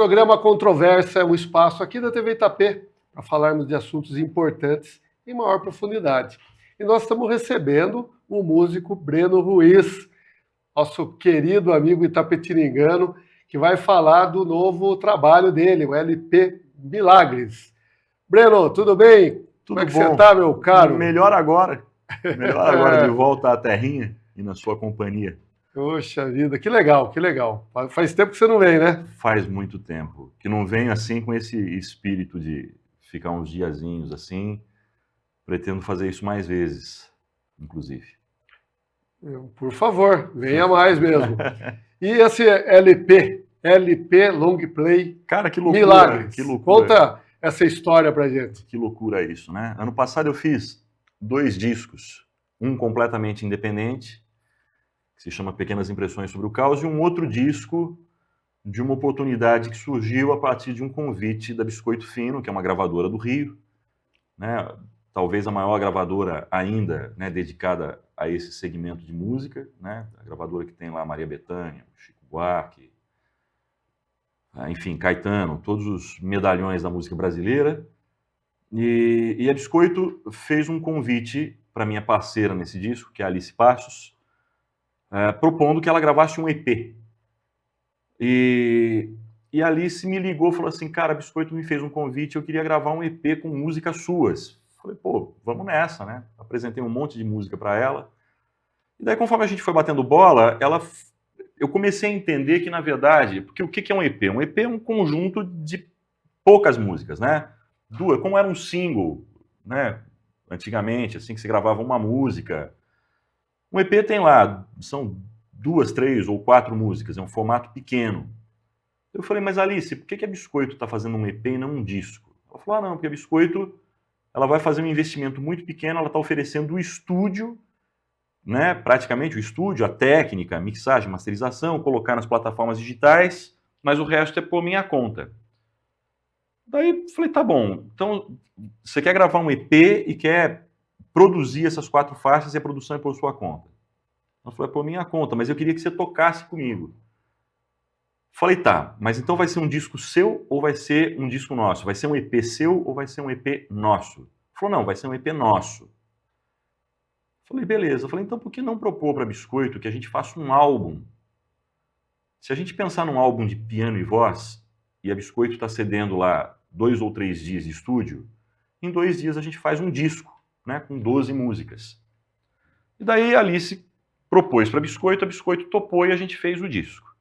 programa Controvérsia é um espaço aqui da TV Itapê para falarmos de assuntos importantes em maior profundidade. E nós estamos recebendo o músico Breno Ruiz, nosso querido amigo itapetiringano, que vai falar do novo trabalho dele, o LP Milagres. Breno, tudo bem? Tudo Como é que bom? você está, meu caro? Melhor agora. Melhor agora de volta à terrinha e na sua companhia. Poxa vida, que legal, que legal. Faz tempo que você não vem, né? Faz muito tempo que não venho assim com esse espírito de ficar uns diazinhos assim. Pretendo fazer isso mais vezes, inclusive. Por favor, venha mais mesmo. E esse LP Long Play, Cara, que loucura, Milagres. que loucura. Conta essa história pra gente. Que loucura isso, né? Ano passado eu fiz 2 discos, um completamente independente, que se chama Pequenas Impressões sobre o Caos, e um outro disco de uma oportunidade que surgiu a partir de um convite da Biscoito Fino, que é uma gravadora do Rio, né? Talvez a maior gravadora ainda, né, dedicada a esse segmento de música, né? A gravadora que tem lá Maria Bethânia, Chico Buarque, enfim, Caetano, todos os medalhões da música brasileira. E a Biscoito fez um convite para minha parceira nesse disco, que é a Alice Passos, propondo que ela gravasse um EP. E a Alice me ligou e falou assim, cara, a Biscoito me fez um convite, eu queria gravar um EP com músicas suas. Falei, pô, vamos nessa, né? Apresentei um monte de música para ela. E daí, conforme a gente foi batendo bola, eu comecei a entender que, na verdade, porque o que é um EP? Um EP é um conjunto de poucas músicas, né? Como era um single, né? Antigamente, assim, que você gravava uma música. Um EP tem lá, são 2, 3 ou 4 músicas, é um formato pequeno. Eu falei, mas Alice, por que a Biscoito está fazendo um EP e não um disco? Ela falou, não, porque a Biscoito ela vai fazer um investimento muito pequeno, ela está oferecendo o estúdio, né? Praticamente o estúdio, a técnica, a mixagem, masterização, colocar nas plataformas digitais, mas o resto é por minha conta. Daí falei, tá bom, então você quer gravar um EP e quer produzir essas 4 faixas e a produção é por sua conta. Ela falou, é por minha conta, mas eu queria que você tocasse comigo. Falei, tá, mas então vai ser um disco seu ou vai ser um disco nosso? Vai ser um EP seu ou vai ser um EP nosso? Falou, não, vai ser um EP nosso. Falei, beleza. Falei, então por que não propor para Biscoito que a gente faça um álbum? Se a gente pensar num álbum de piano e voz, e a Biscoito está cedendo lá 2 ou 3 dias de estúdio, em 2 dias a gente faz um disco, né, com 12 músicas. E daí a Alice propôs para a Biscoito topou e a gente fez o disco.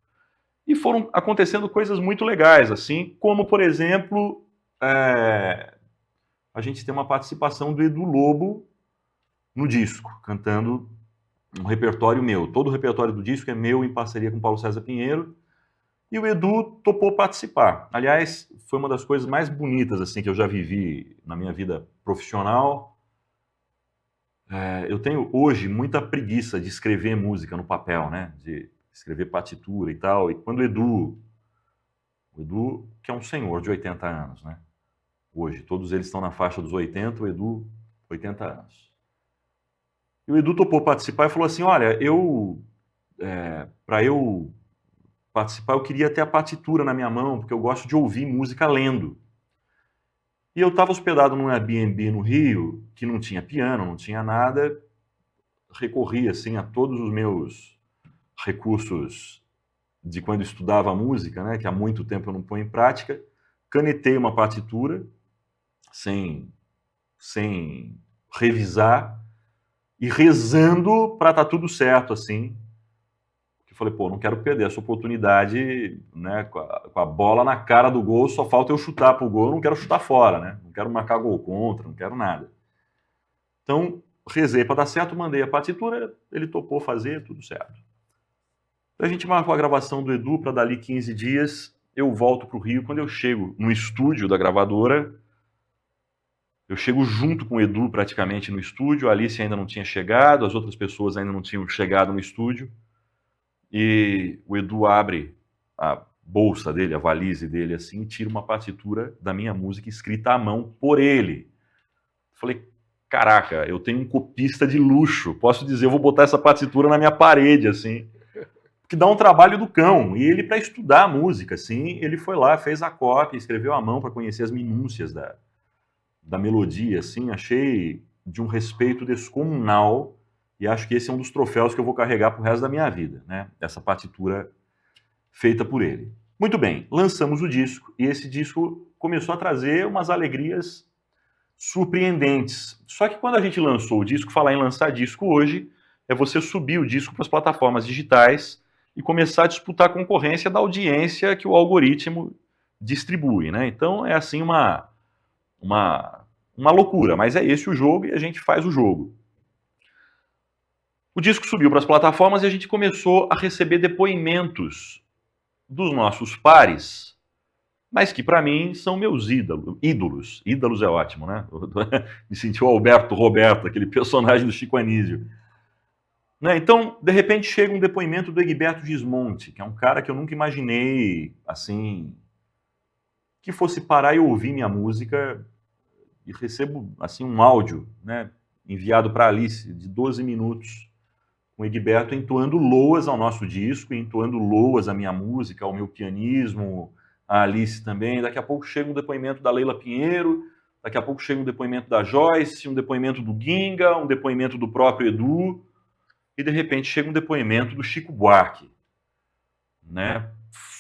E foram acontecendo coisas muito legais, assim, como, por exemplo, a gente tem uma participação do Edu Lobo no disco, cantando um repertório meu. Todo o repertório do disco é meu em parceria com Paulo César Pinheiro, e o Edu topou participar. Aliás, foi uma das coisas mais bonitas assim que eu já vivi na minha vida profissional. Eu tenho hoje muita preguiça de escrever música no papel, né? De escrever partitura e tal. E quando o Edu, que é um senhor de 80 anos, né? Hoje, todos eles estão na faixa dos 80, o Edu, 80 anos. E o Edu topou participar e falou assim, olha, para eu participar, eu queria ter a partitura na minha mão, porque eu gosto de ouvir música lendo. E eu estava hospedado num Airbnb no Rio, que não tinha piano, não tinha nada, recorri assim a todos os meus recursos de quando estudava música, né, que há muito tempo eu não ponho em prática, canetei uma partitura sem revisar e rezando para estar tudo certo, assim. Eu falei, pô, não quero perder essa oportunidade, né, com a bola na cara do gol, só falta eu chutar pro gol, eu não quero chutar fora, né, não quero marcar gol contra, não quero nada. Então, rezei para dar certo, mandei a partitura, ele topou fazer, tudo certo. A gente marcou a gravação do Edu para dali 15 dias, eu volto para o Rio. Quando eu chego no estúdio da gravadora, eu chego junto com o Edu praticamente no estúdio, a Alice ainda não tinha chegado, as outras pessoas ainda não tinham chegado no estúdio, e o Edu abre a bolsa dele, a valise dele assim, e tira uma partitura da minha música escrita à mão por ele. Falei, caraca, eu tenho um copista de luxo, posso dizer, eu vou botar essa partitura na minha parede, assim. que dá um trabalho do cão. E ele, para estudar a música, assim, ele foi lá, fez a cópia, escreveu à mão para conhecer as minúcias da melodia, assim, achei de um respeito descomunal, e acho que esse é um dos troféus que eu vou carregar pro resto da minha vida, né? Essa partitura feita por ele. Muito bem, lançamos o disco, e esse disco começou a trazer umas alegrias surpreendentes. Só que quando a gente lançou o disco, falar em lançar disco hoje, é você subir o disco para as plataformas digitais e começar a disputar a concorrência da audiência que o algoritmo distribui, né? Então é assim uma loucura, mas é esse o jogo e a gente faz o jogo. O disco subiu para as plataformas e a gente começou a receber depoimentos dos nossos pares, mas que para mim são meus ídolos. Ídolos é ótimo, né? Me senti o Alberto Roberto, aquele personagem do Chico Anísio. Né? Então, de repente, chega um depoimento do Egberto Gismonti, que é um cara que eu nunca imaginei, assim, que fosse parar e ouvir minha música, e recebo, assim, um áudio, né, enviado para Alice, de 12 minutos, com o Egberto entoando loas ao nosso disco, entoando loas à minha música, ao meu pianismo, a Alice também. Daqui a pouco chega um depoimento da Leila Pinheiro, daqui a pouco chega um depoimento da Joyce, um depoimento do Ginga, um depoimento do próprio Edu, e de repente chega um depoimento do Chico Buarque, né,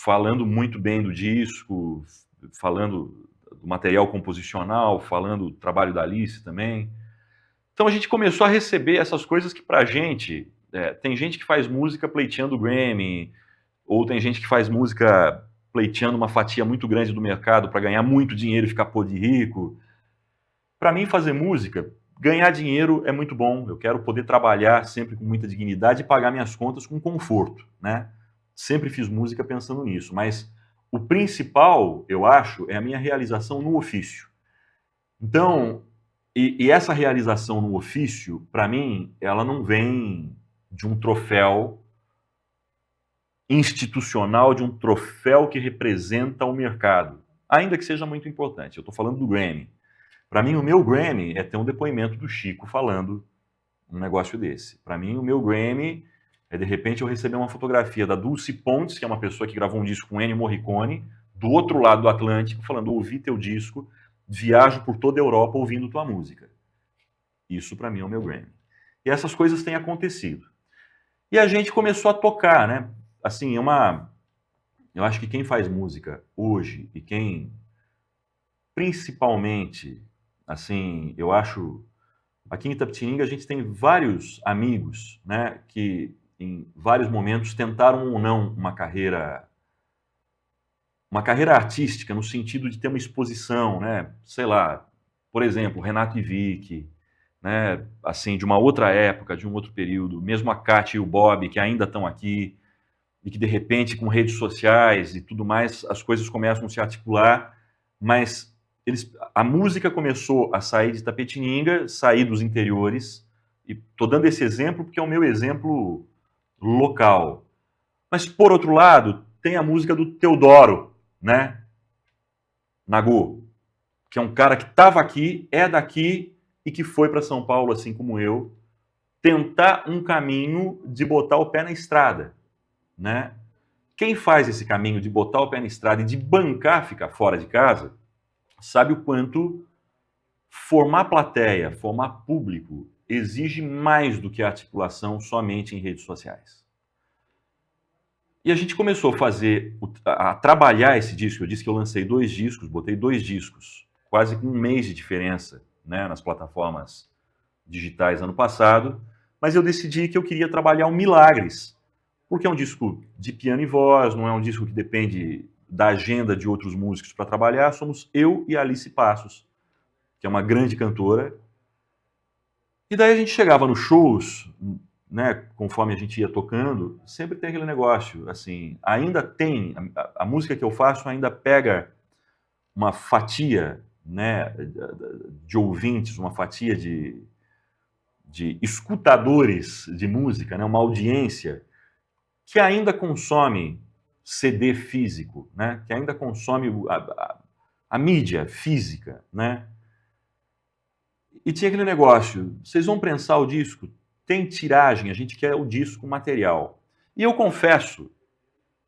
falando muito bem do disco, falando do material composicional, falando do trabalho da Alice também. Então a gente começou a receber essas coisas que pra gente, tem gente que faz música pleiteando Grammy, ou tem gente que faz música pleiteando uma fatia muito grande do mercado para ganhar muito dinheiro e ficar podre rico. Para mim, fazer música, ganhar dinheiro é muito bom. Eu quero poder trabalhar sempre com muita dignidade e pagar minhas contas com conforto, né? Sempre fiz música pensando nisso, mas o principal, eu acho, é a minha realização no ofício. Então, e essa realização no ofício, para mim, ela não vem de um troféu institucional, de um troféu que representa o mercado, ainda que seja muito importante. Eu estou falando do Grammy. Para mim, o meu Grammy é ter um depoimento do Chico falando um negócio desse. Para mim, o meu Grammy é, de repente, eu receber uma fotografia da Dulce Pontes, que é uma pessoa que gravou um disco com Ennio Morricone, do outro lado do Atlântico, falando: ouvi teu disco, viajo por toda a Europa ouvindo tua música. Isso, para mim, é o meu Grammy. E essas coisas têm acontecido. E a gente começou a tocar, né? Assim, eu acho que quem faz música hoje e quem, principalmente, assim, eu acho, aqui em Itapetininga a gente tem vários amigos, né, que em vários momentos tentaram ou não uma carreira artística no sentido de ter uma exposição, né, sei lá, por exemplo, Renato e Vicky, né, assim, de uma outra época, de um outro período, mesmo a Kátia e o Bob, que ainda estão aqui, e que de repente com redes sociais e tudo mais, as coisas começam a se articular, mas a música começou a sair de Itapetininga, sair dos interiores, e estou dando esse exemplo porque é o meu exemplo local. Mas, por outro lado, tem a música do Teodoro, né? Nagô, que é um cara que estava aqui, é daqui e que foi para São Paulo, assim como eu, tentar um caminho de botar o pé na estrada, né? Quem faz esse caminho de botar o pé na estrada e de bancar ficar fora de casa, sabe o quanto formar plateia, formar público, exige mais do que a articulação somente em redes sociais. E a gente começou a trabalhar esse disco. Eu disse que eu lancei 2 discos, botei 2 discos, quase com um mês de diferença, né, nas plataformas digitais ano passado, mas eu decidi que eu queria trabalhar o Milagres, porque é um disco de piano e voz, não é um disco que depende da agenda de outros músicos para trabalhar, somos eu e a Alice Passos, que é uma grande cantora. E daí a gente chegava nos shows, né, conforme a gente ia tocando, sempre tem aquele negócio, assim, ainda tem, a música que eu faço ainda pega uma fatia, né, de ouvintes, uma fatia de escutadores de música, né, uma audiência que ainda consome CD físico, né, que ainda consome a mídia física, né. E tinha aquele negócio, vocês vão prensar o disco? Tem tiragem, a gente quer o disco material. E eu confesso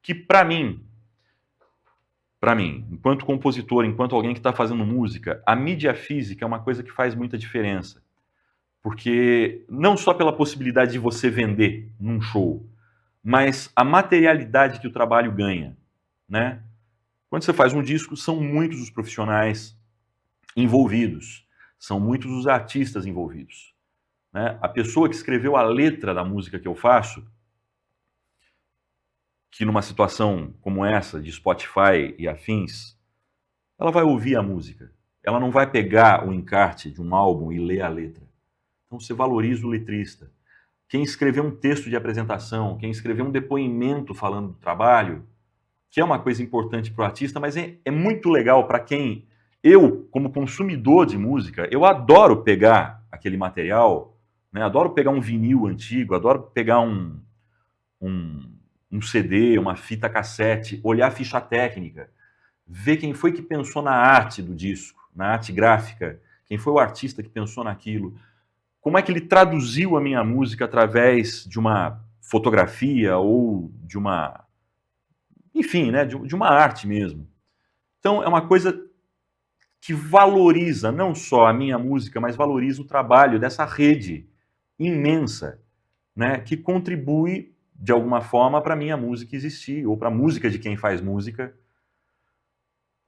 que para mim, enquanto compositor, enquanto alguém que está fazendo música, a mídia física é uma coisa que faz muita diferença. Porque não só pela possibilidade de você vender num show, mas a materialidade que o trabalho ganha, né? Quando você faz um disco, são muitos os profissionais envolvidos, são muitos os artistas envolvidos, né? A pessoa que escreveu a letra da música que eu faço, que numa situação como essa, de Spotify e afins, ela vai ouvir a música. Ela não vai pegar o encarte de um álbum e ler a letra. Então você valoriza o letrista. Quem escreveu um texto de apresentação, quem escreveu um depoimento falando do trabalho, que é uma coisa importante para o artista, mas é muito legal para quem... Eu, como consumidor de música, eu adoro pegar aquele material, né? Adoro pegar um vinil antigo, adoro pegar um CD, uma fita cassete, olhar a ficha técnica, ver quem foi que pensou na arte do disco, na arte gráfica, quem foi o artista que pensou naquilo, como é que ele traduziu a minha música através de uma fotografia ou de uma... enfim, né, de uma arte mesmo. Então, é uma coisa que valoriza não só a minha música, mas valoriza o trabalho dessa rede imensa, né, que contribui, de alguma forma, para a minha música existir, ou para a música de quem faz música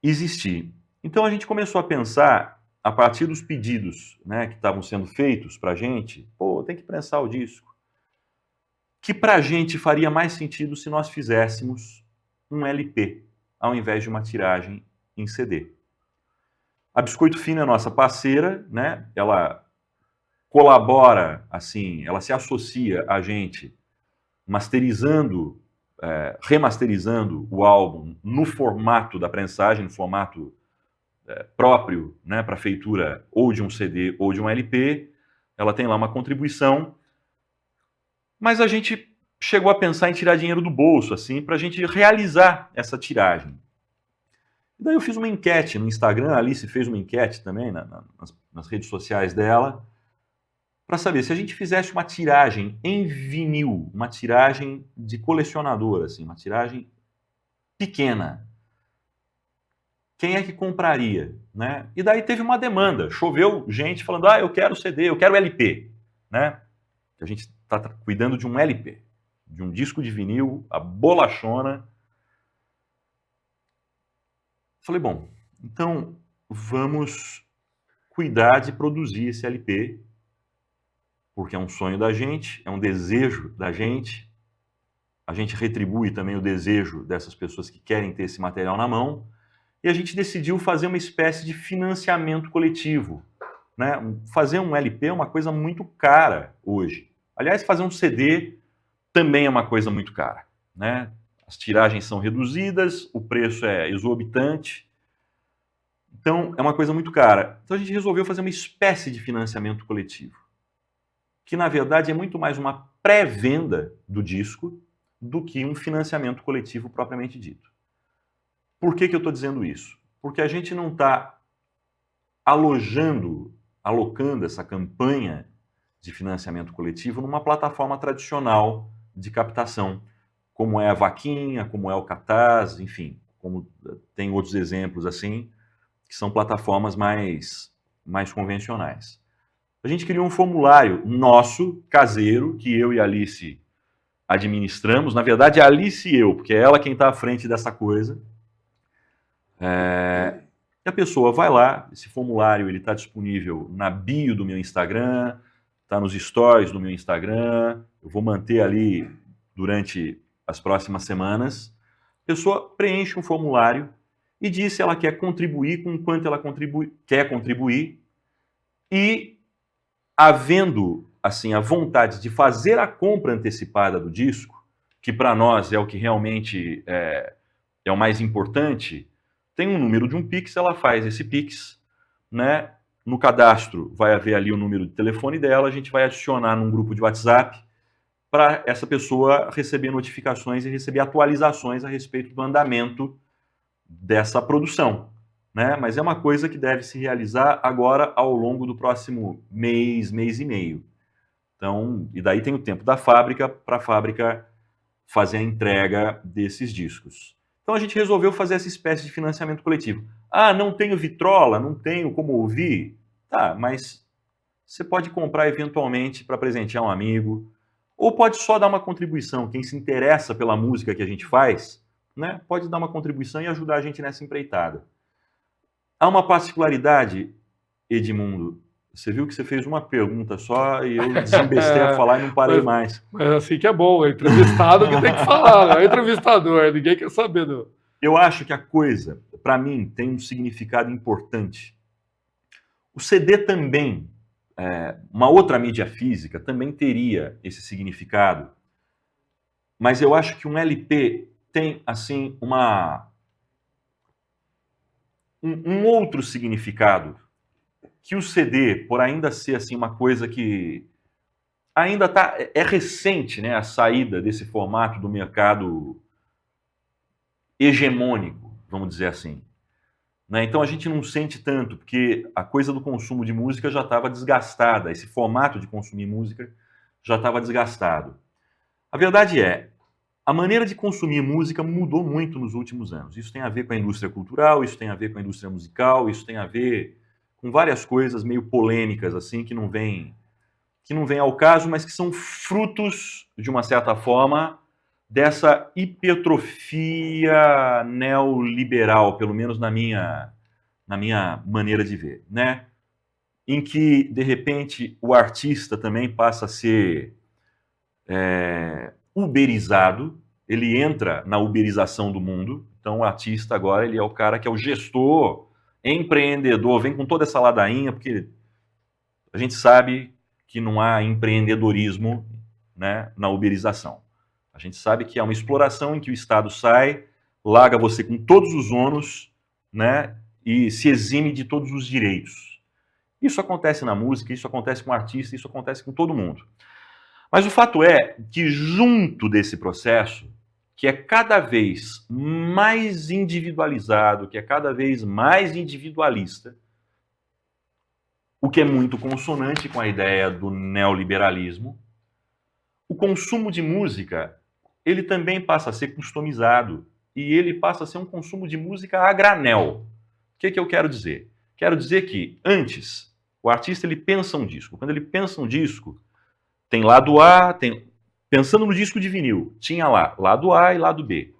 existir. Então, a gente começou a pensar, a partir dos pedidos, né, que estavam sendo feitos para a gente, pô, tem que prensar o disco, que para a gente faria mais sentido se nós fizéssemos um LP, ao invés de uma tiragem em CD. A Biscoito Fino é nossa parceira, né? Ela colabora, assim, ela se associa a gente, masterizando, remasterizando o álbum no formato da prensagem, no formato próprio, né, para feitura ou de um CD ou de um LP. Ela tem lá uma contribuição, mas a gente chegou a pensar em tirar dinheiro do bolso, assim, para a gente realizar essa tiragem. E daí eu fiz uma enquete no Instagram, a Alice fez uma enquete também nas redes sociais dela, para saber se a gente fizesse uma tiragem em vinil, uma tiragem de colecionador, assim, uma tiragem pequena, quem é que compraria, né? E daí teve uma demanda, choveu gente falando, eu quero CD, eu quero LP, né? A gente está cuidando de um LP, de um disco de vinil, a bolachona. Falei, bom, então vamos cuidar de produzir esse LP, porque é um sonho da gente, é um desejo da gente. A gente retribui também o desejo dessas pessoas que querem ter esse material na mão. E a gente decidiu fazer uma espécie de financiamento coletivo, né? Fazer um LP é uma coisa muito cara hoje. Aliás, fazer um CD também é uma coisa muito cara, né? As tiragens são reduzidas, o preço é exorbitante. Então, é uma coisa muito cara. Então, a gente resolveu fazer uma espécie de financiamento coletivo, que, na verdade, é muito mais uma pré-venda do disco do que um financiamento coletivo propriamente dito. Por que eu estou dizendo isso? Porque a gente não está alocando essa campanha de financiamento coletivo numa plataforma tradicional de captação, como é a Vaquinha, como é o Catarse, enfim, como tem outros exemplos assim, que são plataformas mais convencionais. A gente criou um formulário nosso, caseiro, que eu e a Alice administramos. Na verdade, é a Alice e eu, porque é ela quem está à frente dessa coisa. E a pessoa vai lá, esse formulário está disponível na bio do meu Instagram, está nos stories do meu Instagram, eu vou manter ali durante as próximas semanas. A pessoa preenche um formulário e diz se ela quer contribuir, com quanto ela quer contribuir, e havendo assim a vontade de fazer a compra antecipada do disco, que para nós é o que realmente é o mais importante, tem um número de um Pix, ela faz esse Pix, né? No cadastro vai haver ali o número de telefone dela, a gente vai adicionar num grupo de WhatsApp para essa pessoa receber notificações e receber atualizações a respeito do andamento dessa produção, né? Mas é uma coisa que deve se realizar agora ao longo do próximo mês, mês e meio. Então, e daí tem o tempo da fábrica para a fábrica fazer a entrega desses discos. Então a gente resolveu fazer essa espécie de financiamento coletivo. Ah, não tenho vitrola, não tenho como ouvir. Tá, mas você pode comprar eventualmente para presentear um amigo, ou pode só dar uma contribuição. Quem se interessa pela música que a gente faz, né, pode dar uma contribuição e ajudar a gente nessa empreitada. Há uma particularidade, Edmundo. Você viu que você fez uma pergunta só e eu desembestei a falar e não parei mais. Mas assim que é bom, é entrevistado que tem que falar, não é entrevistador, ninguém quer saber. Não. Eu acho que a coisa, para mim, tem um significado importante. O CD também, uma outra mídia física, também teria esse significado, mas eu acho que um LP tem, assim, um outro significado, que o CD, por ainda ser assim uma coisa que ainda é recente, né, a saída desse formato do mercado hegemônico, vamos dizer assim. Né? Então a gente não sente tanto, porque a coisa do consumo de música já estava desgastada, esse formato de consumir música já estava desgastado. A verdade é, a maneira de consumir música mudou muito nos últimos anos. Isso tem a ver com a indústria cultural, isso tem a ver com a indústria musical, isso tem a ver com várias coisas meio polêmicas, assim, que não vêm ao caso, mas que são frutos, de uma certa forma, dessa hipertrofia neoliberal, pelo menos na minha maneira de ver, né? Em que, de repente, o artista também passa a ser uberizado, ele entra na uberização do mundo, então o artista agora ele é o cara que é o gestor, empreendedor, vem com toda essa ladainha, porque a gente sabe que não há empreendedorismo, né, na uberização. A gente sabe que é uma exploração em que o Estado sai, larga você com todos os ônus, né, e se exime de todos os direitos. Isso acontece na música, isso acontece com o artista, isso acontece com todo mundo. Mas o fato é que junto desse processo, que é cada vez mais individualizado, que é cada vez mais individualista, o que é muito consonante com a ideia do neoliberalismo, o consumo de música, ele também passa a ser customizado e ele passa a ser um consumo de música a granel. O que eu quero dizer? Quero dizer que antes, o artista ele pensa um disco. Quando ele pensa um disco, tem lado A, pensando no disco de vinil, tinha lá lado A e lado B.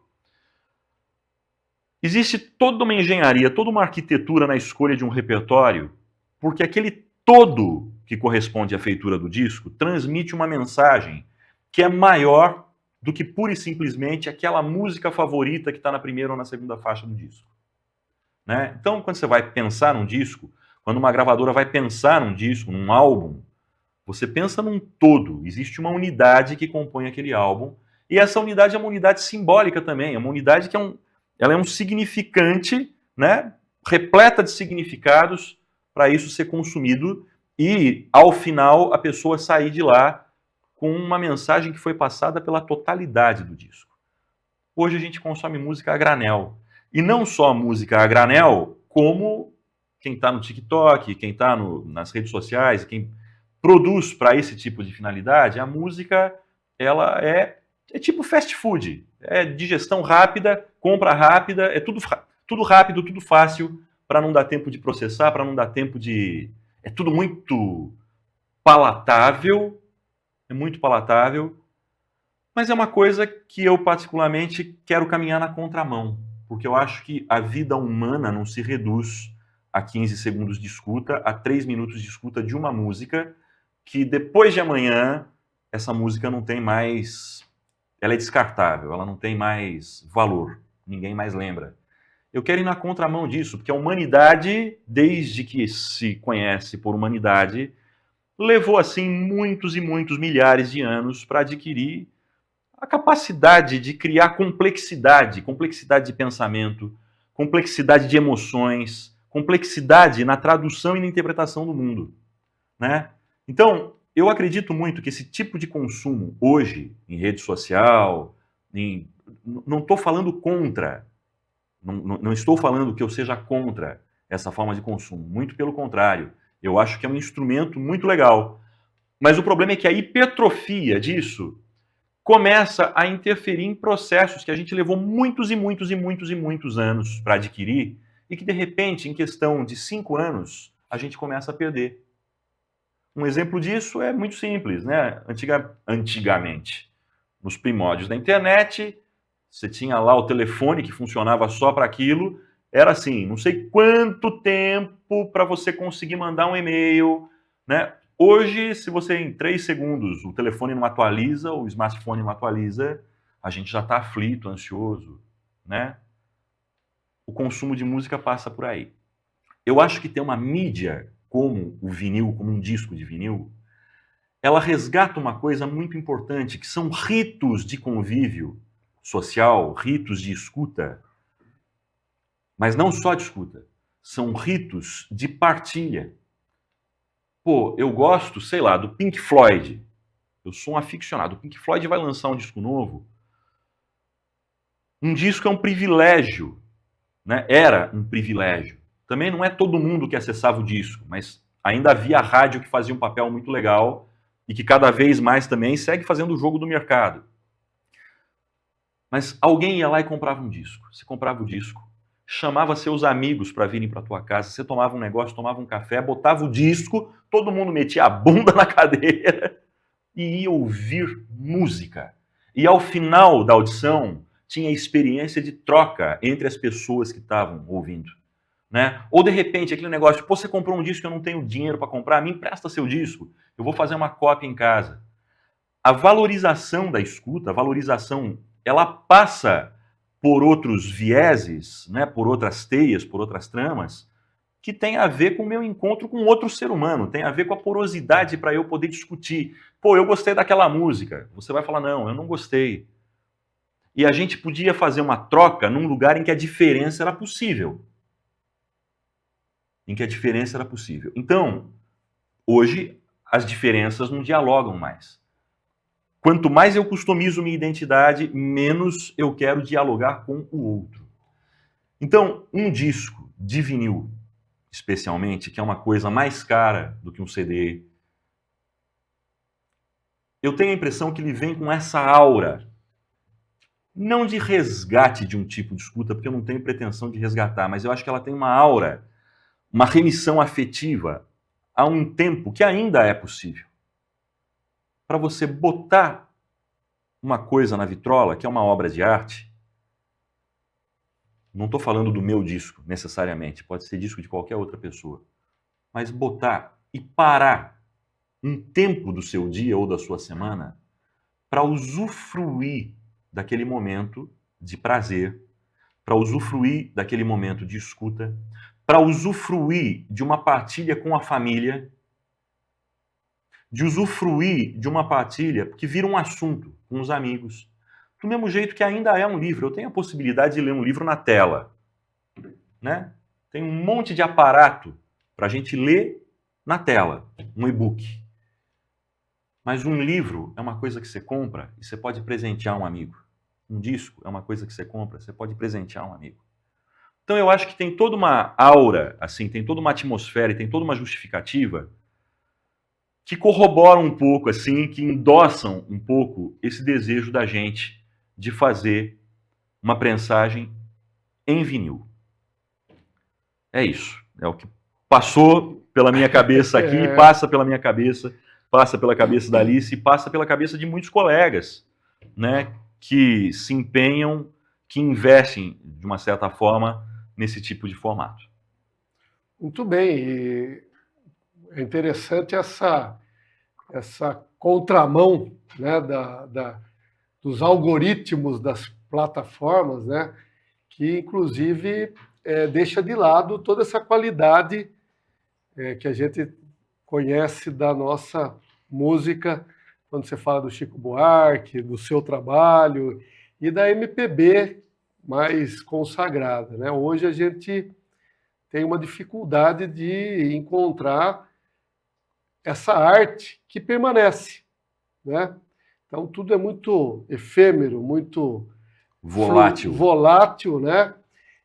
Existe toda uma engenharia, toda uma arquitetura na escolha de um repertório, porque aquele todo que corresponde à feitura do disco transmite uma mensagem que é maior do que pura e simplesmente aquela música favorita que está na primeira ou na segunda faixa do disco. Né? Então, quando você vai pensar num disco, quando uma gravadora vai pensar num disco, num álbum, você pensa num todo, existe uma unidade que compõe aquele álbum, e essa unidade é uma unidade simbólica também, é uma unidade que ela é um significante, né, repleta de significados para isso ser consumido e, ao final, a pessoa sair de lá com uma mensagem que foi passada pela totalidade do disco. Hoje a gente consome música a granel, e não só música a granel, como quem está no TikTok, quem está nas redes sociais, quem produz para esse tipo de finalidade, a música ela é tipo fast food, é digestão rápida, compra rápida, é tudo rápido, tudo fácil, para não dar tempo de processar, para não dar tempo de... É tudo muito palatável, mas é uma coisa que eu particularmente quero caminhar na contramão, porque eu acho que a vida humana não se reduz a 15 segundos de escuta, a 3 minutos de escuta de uma música, que depois de amanhã, essa música não tem mais... Ela é descartável, ela não tem mais valor, ninguém mais lembra. Eu quero ir na contramão disso, porque a humanidade, desde que se conhece por humanidade, levou, assim, muitos e muitos milhares de anos para adquirir a capacidade de criar complexidade de pensamento, complexidade de emoções, complexidade na tradução e na interpretação do mundo, né? Então, eu acredito muito que esse tipo de consumo hoje, em rede social, não estou falando contra, não estou falando que eu seja contra essa forma de consumo, muito pelo contrário, eu acho que é um instrumento muito legal, mas o problema é que a hipertrofia disso começa a interferir em processos que a gente levou muitos anos para adquirir e que, de repente, em questão de 5 anos, a gente começa a perder. Um exemplo disso é muito simples, né? Antigamente, nos primórdios da internet, você tinha lá o telefone que funcionava só para aquilo, era assim, não sei quanto tempo para você conseguir mandar um e-mail, né? Hoje, se você em 3 segundos o telefone não atualiza, o smartphone não atualiza, a gente já está aflito, ansioso, né? O consumo de música passa por aí. Eu acho que ter uma mídia como o vinil, como um disco de vinil, ela resgata uma coisa muito importante, que são ritos de convívio social, ritos de escuta, mas não só de escuta, são ritos de partilha. Pô, eu gosto, sei lá, do Pink Floyd. Eu sou um aficionado. O Pink Floyd vai lançar um disco novo. Um disco é um privilégio, né? Era um privilégio. Também não é todo mundo que acessava o disco, mas ainda havia rádio que fazia um papel muito legal e que cada vez mais também segue fazendo o jogo do mercado. Mas alguém ia lá e comprava um disco. Você comprava o disco, chamava seus amigos para virem para tua casa, você tomava um negócio, tomava um café, botava o disco, todo mundo metia a bunda na cadeira e ia ouvir música. E ao final da audição, tinha a experiência de troca entre as pessoas que estavam ouvindo. Né? Ou de repente, aquele negócio, pô, você comprou um disco que eu não tenho dinheiro para comprar, me empresta seu disco, eu vou fazer uma cópia em casa. A valorização da escuta, a valorização, ela passa por outros vieses, né, por outras teias, por outras tramas, que tem a ver com o meu encontro com outro ser humano, tem a ver com a porosidade para eu poder discutir. Pô, eu gostei daquela música. Você vai falar, não, eu não gostei. E a gente podia fazer uma troca num lugar em que a diferença era possível. Então, hoje, as diferenças não dialogam mais. Quanto mais eu customizo minha identidade, menos eu quero dialogar com o outro. Então, um disco de vinil, especialmente, que é uma coisa mais cara do que um CD, eu tenho a impressão que ele vem com essa aura, não de resgate de um tipo de escuta, porque eu não tenho pretensão de resgatar, mas eu acho que ela tem uma aura, uma remissão afetiva a um tempo que ainda é possível. Para você botar uma coisa na vitrola, que é uma obra de arte, não estou falando do meu disco, necessariamente, pode ser disco de qualquer outra pessoa, mas botar e parar um tempo do seu dia ou da sua semana para usufruir daquele momento de prazer, para usufruir daquele momento de escuta, para usufruir de uma partilha com a família, de usufruir de uma partilha que vira um assunto com os amigos. Do mesmo jeito que ainda é um livro. Eu tenho a possibilidade de ler um livro na tela. Né? Tem um monte de aparato para a gente ler na tela, um e-book. Mas um livro é uma coisa que você compra e você pode presentear um amigo. Um disco é uma coisa que você compra, você pode presentear um amigo. Então eu acho que tem toda uma aura, assim, tem toda uma atmosfera e tem toda uma justificativa que corroboram um pouco, assim, que endossam um pouco esse desejo da gente de fazer uma prensagem em vinil. É isso. É o que passou pela minha cabeça aqui, passa pela minha cabeça, passa pela cabeça da Alice e passa pela cabeça de muitos colegas, né, que se empenham, que investem, de uma certa forma, nesse tipo de formato. Muito bem. E é interessante essa contramão, né, dos algoritmos das plataformas, né, que, inclusive, deixa de lado toda essa qualidade que a gente conhece da nossa música, quando você fala do Chico Buarque, do seu trabalho, e da MPB mais consagrada, né? Hoje a gente tem uma dificuldade de encontrar essa arte que permanece, né? Então tudo é muito efêmero, muito volátil, né?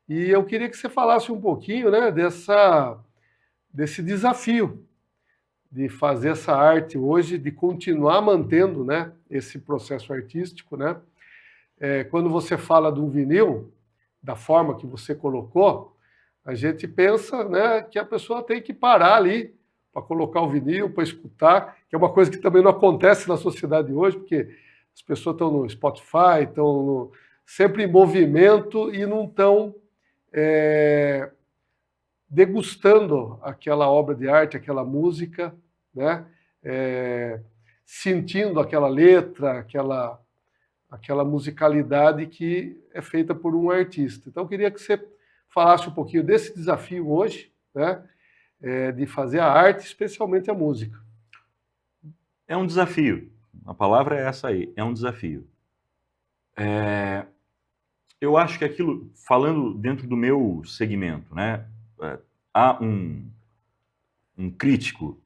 E eu queria que você falasse um pouquinho, né, desse desafio de fazer essa arte hoje, de continuar mantendo, né, esse processo artístico, né? Quando você fala do vinil, da forma que você colocou, a gente pensa, né, que a pessoa tem que parar ali para colocar o vinil, para escutar, que é uma coisa que também não acontece na sociedade hoje, porque as pessoas estão no Spotify, estão sempre em movimento e não estão degustando aquela obra de arte, aquela música, né? Sentindo aquela letra, aquela musicalidade que é feita por um artista. Então, eu queria que você falasse um pouquinho desse desafio hoje, né? De fazer a arte, especialmente a música. É um desafio. A palavra é essa aí, é um desafio. Eu acho que aquilo, falando dentro do meu segmento, né? Há um crítico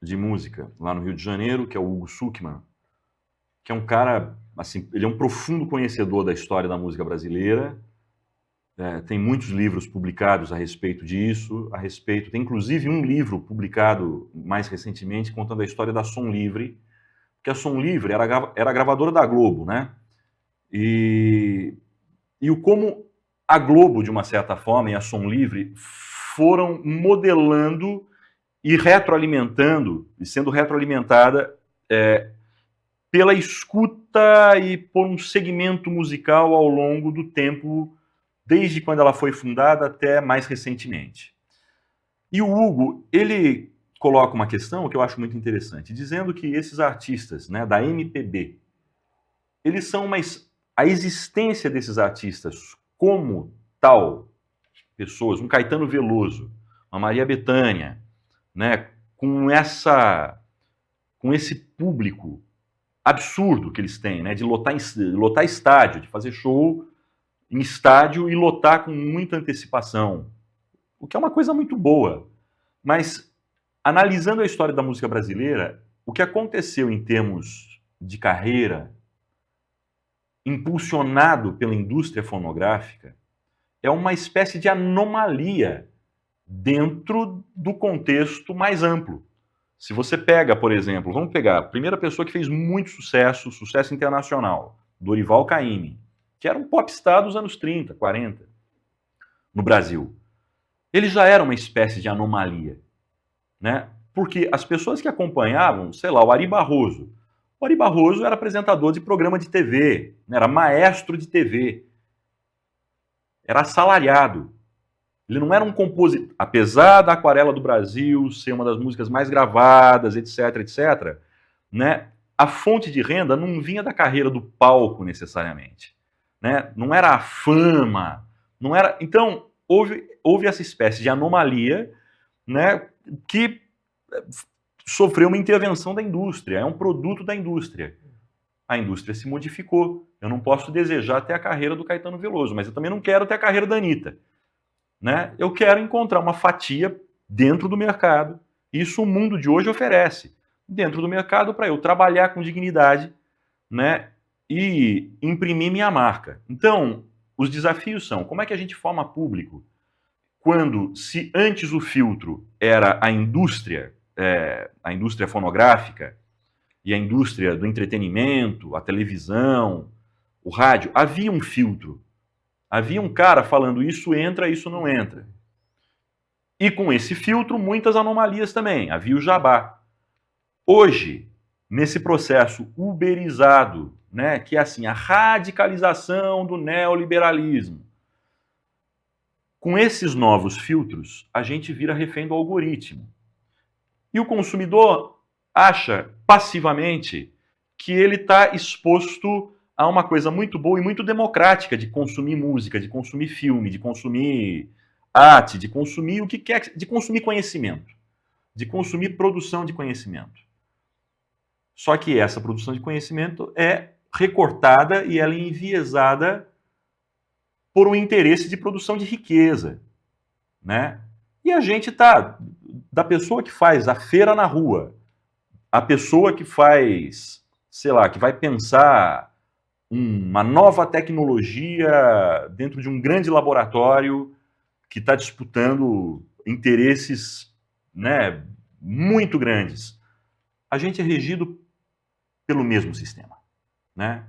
de música lá no Rio de Janeiro, que é o Hugo Sukman, que é um cara, assim, ele é um profundo conhecedor da história da música brasileira, tem muitos livros publicados a respeito disso, tem inclusive um livro publicado mais recentemente contando a história da Som Livre, que a Som Livre era a gravadora da Globo, né? E como a Globo, de uma certa forma, e a Som Livre foram modelando e retroalimentando, e sendo retroalimentada pela escuta e por um segmento musical ao longo do tempo, desde quando ela foi fundada até mais recentemente. E o Hugo, ele coloca uma questão que eu acho muito interessante, dizendo que esses artistas, né, da MPB, eles são a existência desses artistas como tal, pessoas, um Caetano Veloso, uma Maria Bethânia, né, com esse público absurdo que eles têm, né, de lotar estádio, de fazer show em estádio e lotar com muita antecipação, o que é uma coisa muito boa. Mas, analisando a história da música brasileira, o que aconteceu em termos de carreira, impulsionado pela indústria fonográfica, é uma espécie de anomalia dentro do contexto mais amplo. Se você pega, por exemplo, vamos pegar a primeira pessoa que fez muito sucesso internacional, Dorival Caymmi, que era um popstar dos anos 30, 40, no Brasil. Ele já era uma espécie de anomalia, né? Porque as pessoas que acompanhavam, sei lá, o Ari Barroso. O Ari Barroso era apresentador de programa de TV, era maestro de TV, era assalariado. Ele não era um compositor, apesar da Aquarela do Brasil ser uma das músicas mais gravadas, etc, etc, né? A fonte de renda não vinha da carreira do palco necessariamente, né? Não era a fama, não era. Então houve essa espécie de anomalia, né? Que sofreu uma intervenção da indústria, é um produto da indústria. A indústria se modificou. Eu não posso desejar ter a carreira do Caetano Veloso, mas eu também não quero ter a carreira da Anitta. Né? Eu quero encontrar uma fatia dentro do mercado. Isso o mundo de hoje oferece. Dentro do mercado para eu trabalhar com dignidade, né? E imprimir minha marca. Então, os desafios são: como é que a gente forma público quando, se antes o filtro era a indústria fonográfica e a indústria do entretenimento, a televisão, o rádio, havia um filtro. Havia um cara falando isso entra, isso não entra. E com esse filtro, muitas anomalias também. Havia o jabá. Hoje, nesse processo uberizado, né, que é assim, a radicalização do neoliberalismo, com esses novos filtros, a gente vira refém do algoritmo. E o consumidor acha passivamente que ele está exposto a uma coisa muito boa e muito democrática de consumir música, de consumir filme, de consumir arte, de consumir o que quer, de consumir conhecimento, de consumir produção de conhecimento. Só que essa produção de conhecimento é recortada e ela é enviesada por um interesse de produção de riqueza, né? E a gente tá da pessoa que faz a feira na rua, a pessoa que faz, sei lá, que vai pensar uma nova tecnologia dentro de um grande laboratório que está disputando interesses, né, muito grandes. A gente é regido pelo mesmo sistema, né?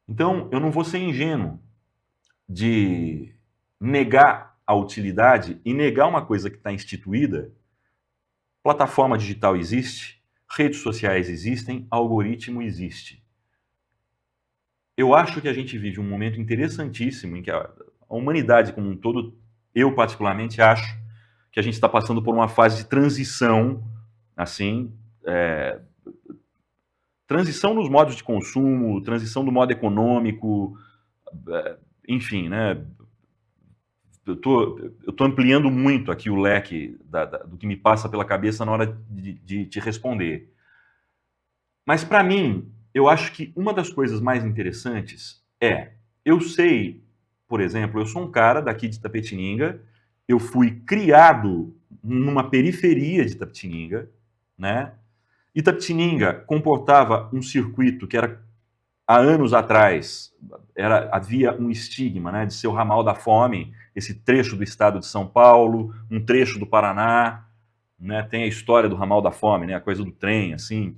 Então, eu não vou ser ingênuo de negar a utilidade e negar uma coisa que está instituída. Plataforma digital existe, redes sociais existem, algoritmo existe. Eu acho que a gente vive um momento interessantíssimo em que a humanidade como um todo, eu particularmente acho que a gente está passando por uma fase de transição, assim, transição nos modos de consumo, transição do modo econômico, enfim, né? Eu tô ampliando muito aqui o leque do que me passa pela cabeça na hora de te responder. Mas, para mim, eu acho que uma das coisas mais interessantes eu sei, por exemplo, eu sou um cara daqui de Itapetininga, eu fui criado numa periferia de Itapetininga, né? Itapetininga comportava um circuito que era, há anos atrás, havia um estigma, né, de ser o ramal da fome, esse trecho do estado de São Paulo, um trecho do Paraná, né, tem a história do ramal da fome, né, a coisa do trem, assim.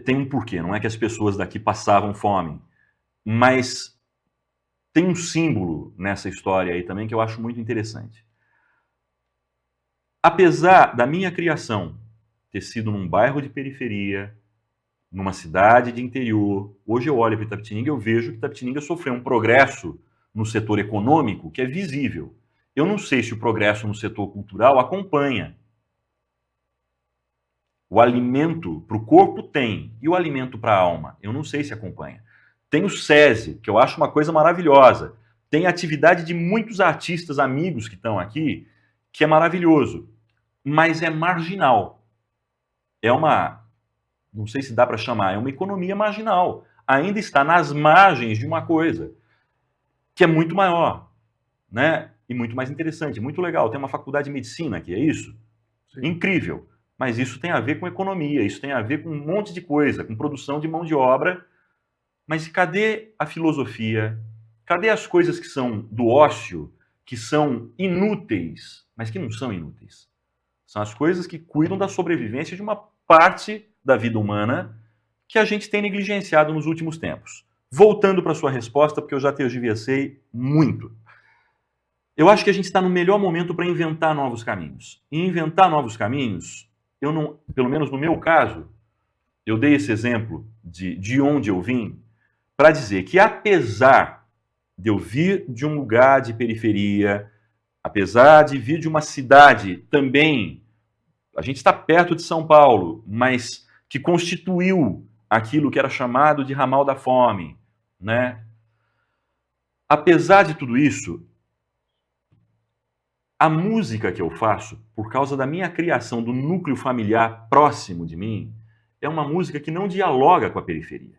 Tem um porquê, não é que as pessoas daqui passavam fome, mas tem um símbolo nessa história aí também que eu acho muito interessante. Apesar da minha criação ter sido num bairro de periferia, numa cidade de interior, hoje eu olho para Itapetininga e eu vejo que Itapetininga sofreu um progresso no setor econômico que é visível. Eu não sei se o progresso no setor cultural acompanha. O alimento para o corpo tem, e o alimento para a alma? Eu não sei se acompanha. Tem o SESI, que eu acho uma coisa maravilhosa. Tem a atividade de muitos artistas amigos que estão aqui, que é maravilhoso, mas é marginal. É uma, não sei se dá para chamar, é uma economia marginal. Ainda está nas margens de uma coisa que é muito maior, né? E muito mais interessante, muito legal. Tem uma faculdade de medicina aqui, é isso? Sim. Incrível. Mas isso tem a ver com economia, isso tem a ver com um monte de coisa, com produção de mão de obra. Mas cadê a filosofia? Cadê as coisas que são do ócio, que são inúteis, mas que não são inúteis? São as coisas que cuidam da sobrevivência de uma parte da vida humana que a gente tem negligenciado nos últimos tempos. Voltando para a sua resposta, porque eu já tergiversei muito. Eu acho que a gente está no melhor momento para inventar novos caminhos. E inventar novos caminhos, eu não, pelo menos no meu caso, eu dei esse exemplo de onde eu vim, para dizer que apesar de eu vir de um lugar de periferia, apesar de vir de uma cidade também, a gente está perto de São Paulo, mas que constituiu aquilo que era chamado de ramal da fome, né? Apesar de tudo isso, a música que eu faço, por causa da minha criação do núcleo familiar próximo de mim, é uma música que não dialoga com a periferia.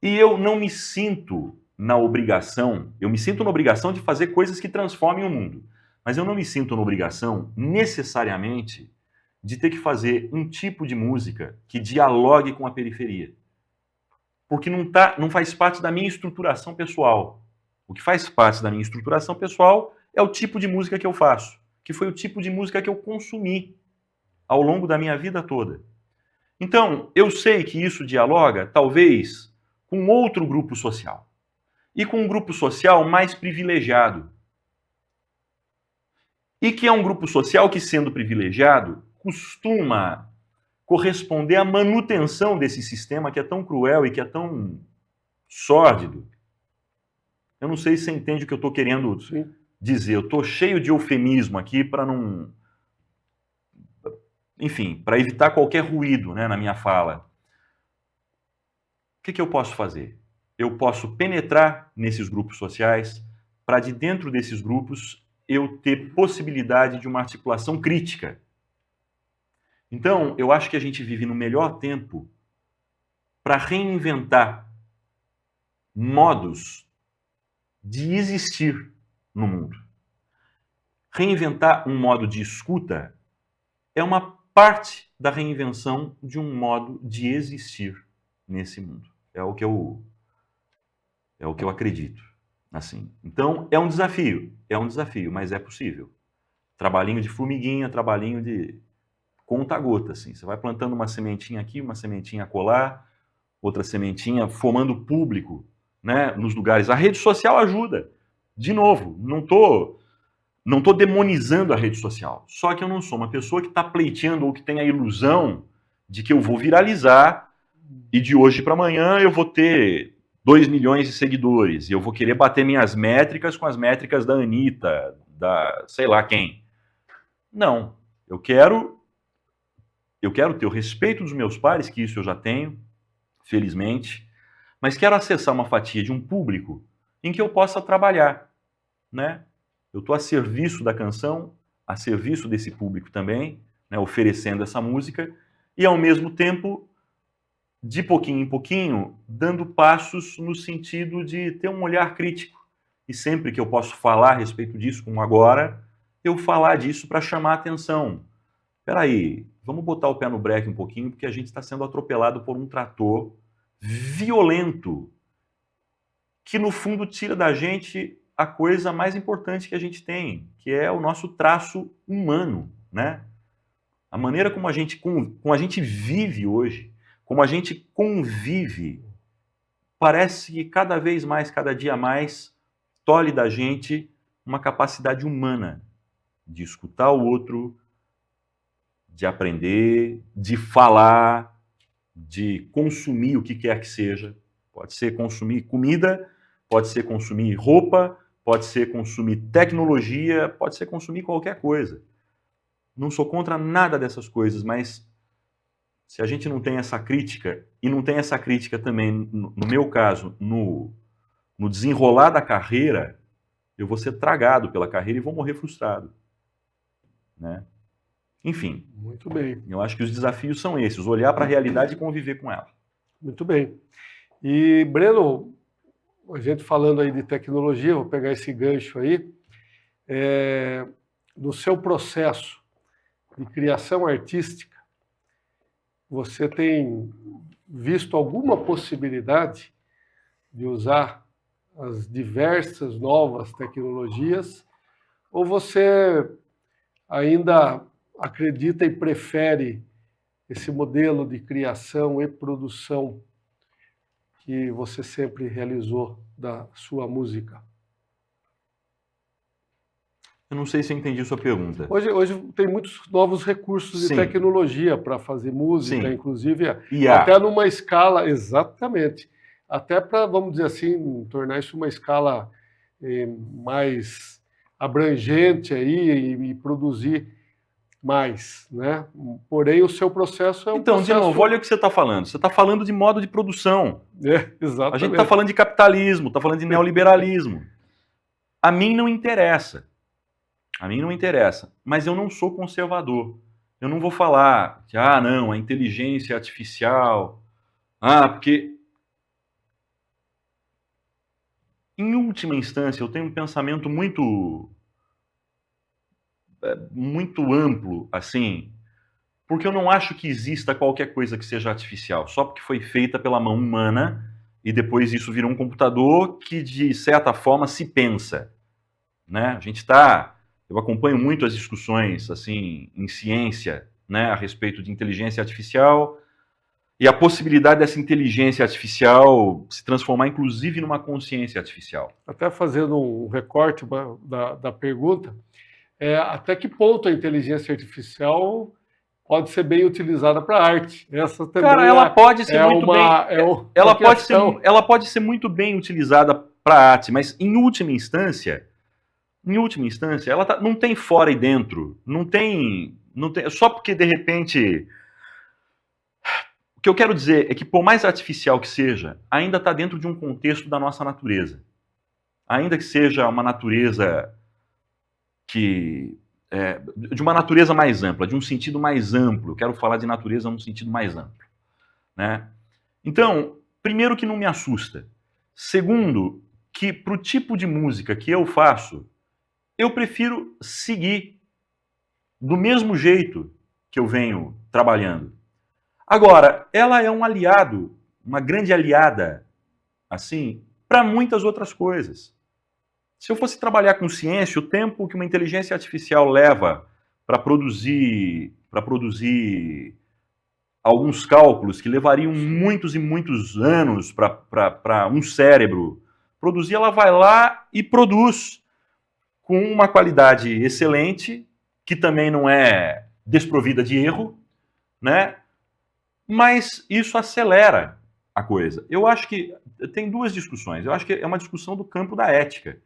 E eu não me sinto na obrigação, eu me sinto na obrigação de fazer coisas que transformem o mundo, mas eu não me sinto na obrigação, necessariamente, de ter que fazer um tipo de música que dialogue com a periferia. Porque não faz parte da minha estruturação pessoal. O que faz parte da minha estruturação pessoal é o tipo de música que eu faço, que foi o tipo de música que eu consumi ao longo da minha vida toda. Então, eu sei que isso dialoga, talvez, com outro grupo social. E com um grupo social mais privilegiado. E que é um grupo social que, sendo privilegiado, costuma corresponder à manutenção desse sistema que é tão cruel e que é tão sórdido. Eu não sei se você entende o que eu estou querendo dizer. Eu estou cheio de eufemismo aqui para não... Enfim, para evitar qualquer ruído, né, na minha fala. O que eu posso fazer? Eu posso penetrar nesses grupos sociais para, de dentro desses grupos, eu ter possibilidade de uma articulação crítica. Então, eu acho que a gente vive no melhor tempo para reinventar modos de existir no mundo. Reinventar um modo de escuta é uma parte da reinvenção de um modo de existir nesse mundo. É o que eu acredito. Assim. Então, é um desafio, mas é possível. Trabalhinho de formiguinha, trabalhinho de conta-gota, assim. Você vai plantando uma sementinha aqui, uma sementinha acolá, outra sementinha, formando público, né, nos lugares. A rede social ajuda. De novo, não tô demonizando a rede social. Só que eu não sou uma pessoa que está pleiteando ou que tem a ilusão de que eu vou viralizar e de hoje para amanhã eu vou ter 2 milhões de seguidores e eu vou querer bater minhas métricas com as métricas da Anitta, da sei lá quem. Não. Eu quero ter o respeito dos meus pares, que isso eu já tenho, felizmente, mas quero acessar uma fatia de um público em que eu possa trabalhar, né? Eu estou a serviço da canção, a serviço desse público também, né, oferecendo essa música, e ao mesmo tempo, de pouquinho em pouquinho, dando passos no sentido de ter um olhar crítico. E sempre que eu posso falar a respeito disso, como agora, eu falar disso para chamar a atenção. Espera aí, vamos botar o pé no breque um pouquinho, porque a gente está sendo atropelado por um trator violento, que no fundo tira da gente a coisa mais importante que a gente tem, que é o nosso traço humano, né? A maneira como a gente vive hoje, como a gente convive, parece que cada vez mais, cada dia mais, tolhe da gente uma capacidade humana de escutar o outro, de aprender, de falar, de consumir o que quer que seja. Pode ser consumir comida, pode ser consumir roupa, pode ser consumir tecnologia, pode ser consumir qualquer coisa. Não sou contra nada dessas coisas, mas se a gente não tem essa crítica, e não tem essa crítica também, no meu caso, no desenrolar da carreira, eu vou ser tragado pela carreira e vou morrer frustrado, né? Enfim, Muito bem. eu acho que os desafios são esses, olhar para a realidade e conviver com ela. Muito bem. E, Breno, a gente falando aí de tecnologia, vou pegar esse gancho aí, no seu processo de criação artística, você tem visto alguma possibilidade de usar as diversas novas tecnologias, ou você ainda acredita e prefere esse modelo de criação e produção que você sempre realizou da sua música? Eu não sei se eu entendi sua pergunta. Hoje tem muitos novos recursos de tecnologia para fazer música, inclusive até numa escala, exatamente, até para, vamos dizer assim, tornar isso uma escala mais abrangente aí e produzir mais, né? Porém, o seu processo é um processo... de novo, olha o que você está falando. Você está falando de modo de produção. Exatamente. A gente está falando de capitalismo, está falando de neoliberalismo. A mim não interessa. A mim não interessa. Mas eu não sou conservador. Eu não vou falar que, não, a inteligência artificial... porque... Em última instância, eu tenho um pensamento muito amplo, assim, porque eu não acho que exista qualquer coisa que seja artificial, só porque foi feita pela mão humana e depois isso virou um computador que, de certa forma, se pensa, né? Eu acompanho muito as discussões, assim, em ciência, né, a respeito de inteligência artificial e a possibilidade dessa inteligência artificial se transformar, inclusive, numa consciência artificial. Até fazendo um recorte da pergunta, até que ponto a inteligência artificial pode ser bem utilizada para arte? Essa também ela pode ser muito bem. Ela pode ser muito bem utilizada para arte, mas em última instância, ela não tem fora e dentro, não tem só porque de repente. O que eu quero dizer é que, por mais artificial que seja, ainda está dentro de um contexto da nossa natureza. Ainda que seja uma natureza de uma natureza mais ampla, de um sentido mais amplo. Eu quero falar de natureza num sentido mais amplo, né? Então, primeiro que não me assusta. Segundo, que para o tipo de música que eu faço, eu prefiro seguir do mesmo jeito que eu venho trabalhando. Agora, ela é um aliado, uma grande aliada, assim, para muitas outras coisas. Se eu fosse trabalhar com ciência, o tempo que uma inteligência artificial leva para produzir para produzir alguns cálculos que levariam muitos e muitos anos para um cérebro produzir, ela vai lá e produz com uma qualidade excelente, que também não é desprovida de erro, né? Mas isso acelera a coisa. Eu acho que tem duas discussões. Eu acho que é uma discussão do campo da ética.